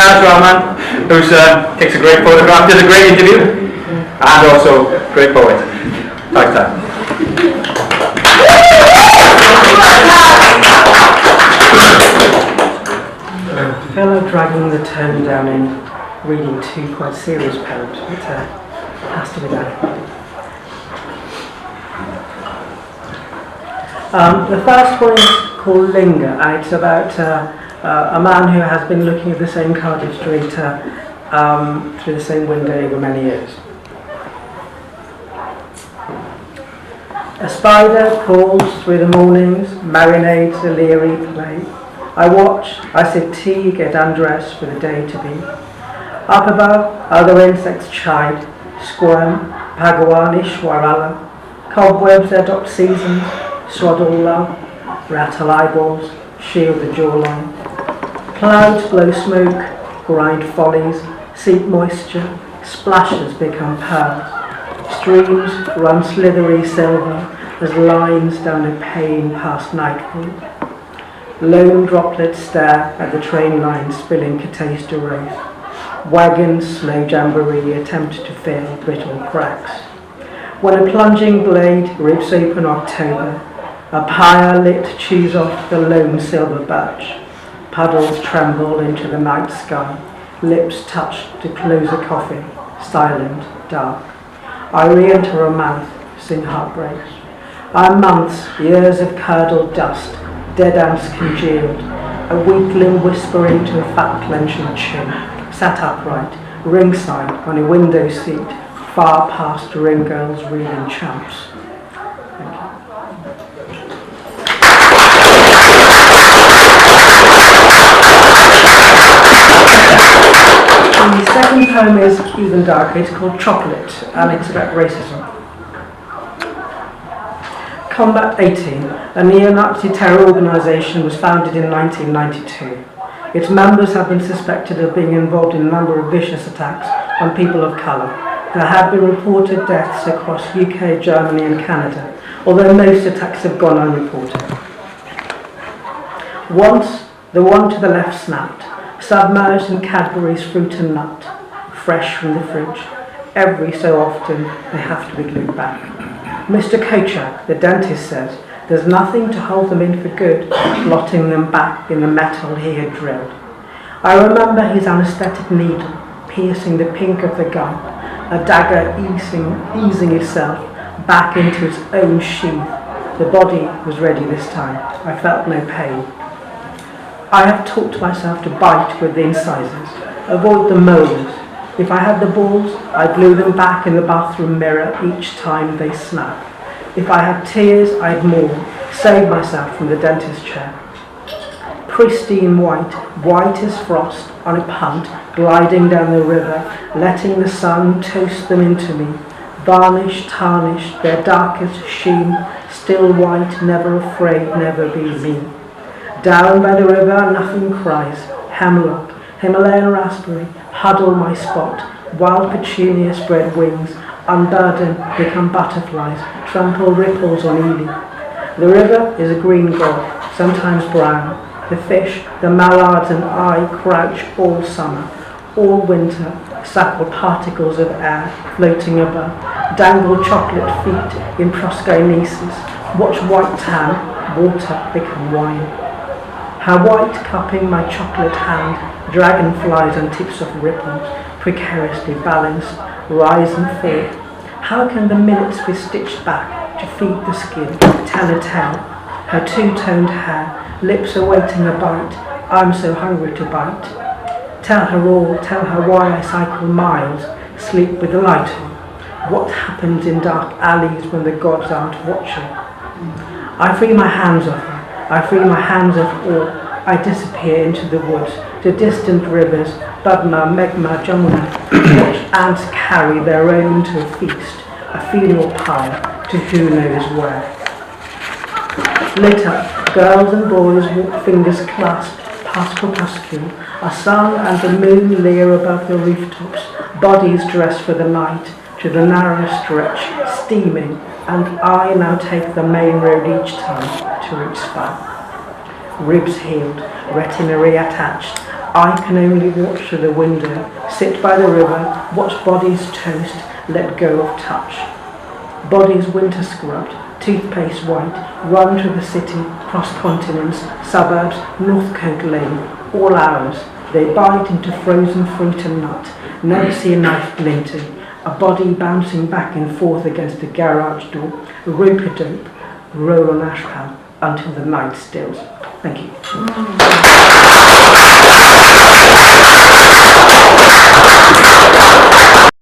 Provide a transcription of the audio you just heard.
Taz Rahman, who takes a great photograph, did a great interview, and also great poet. Thanks, Taz. I feel like dragging the tone down in reading two quite serious poems, but it has to be done. The first one is called Linger, and it's about a man who has been looking at the same Cardiff street through the same window over many years. A spider crawls through the mornings, marinades a leery play. I watch, I sip tea, get undressed for the day to be. Up above, other insects chide, squirm, pagawani, shwarala. Cobwebs adopt seasons, swaddle love, rattle eyeballs, shield the jawline. Clouds blow smoke, grind follies, seep moisture, splashes become pearls. Streams run slithery silver as lines down a pane past nightfall. Lone droplets stare at the train line spilling Catasta Wraith. Wagons, slow jamboree, attempt to fill brittle cracks. When a plunging blade rips open October, a pyre lit chews off the lone silver birch. Puddles tremble into the night sky, lips touch to close a coffin, silent, dark. I re-enter a mouth, sing heartbreaks. Our months, years of curdled dust, dead ants congealed, a weakling whispering to a fat clenching chin, sat upright, ringside on a window seat, far past ring girls reeling champs. Thank you. The second poem is even darker. It's called Chocolate, and it's about racism. Combat 18, a neo-Nazi terror organisation, was founded in 1992. Its members have been suspected of being involved in a number of vicious attacks on people of colour. There have been reported deaths across UK, Germany and Canada, although most attacks have gone unreported. Once, the one to the left snapped, submerged in Cadbury's fruit and nut, fresh from the fridge. Every so often, they have to be glued back. Mr. Kochak, the dentist, says there's nothing to hold them in for good, blotting them back in the metal he had drilled. I remember his anaesthetic needle piercing the pink of the gum, a dagger easing itself back into its own sheath. The body was ready this time. I felt no pain. I have taught myself to bite with the incisors, avoid the molars. If I had the balls, I'd glue them back in the bathroom mirror each time they snap. If I had tears, I'd mourn, save myself from the dentist chair. Pristine white, white as frost, on a punt, gliding down the river, letting the sun toast them into me. Varnished, tarnished, their darkest sheen, still white, never afraid, never be me. Down by the river, nothing cries. Hemlock, Himalayan raspberry, huddle my spot. Wild petunia spread wings, unburden, become butterflies, trample ripples on Ely. The river is a green god, sometimes brown. The fish, the mallards and I crouch all summer, all winter, suckle particles of air floating above, dangle chocolate feet in proskynesis, watch white tan, water become wine. Her white cupping my chocolate hand, dragonflies on tips of ripples, precariously balanced, rise and fall. How can the minutes be stitched back to feed the skin, tell a tale? Her two-toned hair, lips awaiting a bite, I'm so hungry to bite. Tell her all, tell her why I cycle miles, sleep with the light on. What happens in dark alleys when the gods aren't watching? I free my hands of her. I free my hands of all. I disappear into the woods, to distant rivers, Padma, Meghna, Jamuna. Watch ants carry their own to a feast, a funeral pyre to who knows where. Lit up, girls and boys walk fingers clasped past crepuscule. A sun and the moon leer above the rooftops, bodies dressed for the night, to the narrow stretch, steaming, and I now take the main road each time to reach Spa. Ribs healed, retina reattached, I can only watch through the window, sit by the river, watch bodies toast, let go of touch. Bodies winter scrubbed, toothpaste white, run through the city, cross continents, suburbs, Northcote Lane, all hours. They bite into frozen fruit and nut, never see a knife glinting, a body bouncing back and forth against a garage door, a rope-a-dope, roll on ashpan until the night stills. Thank you.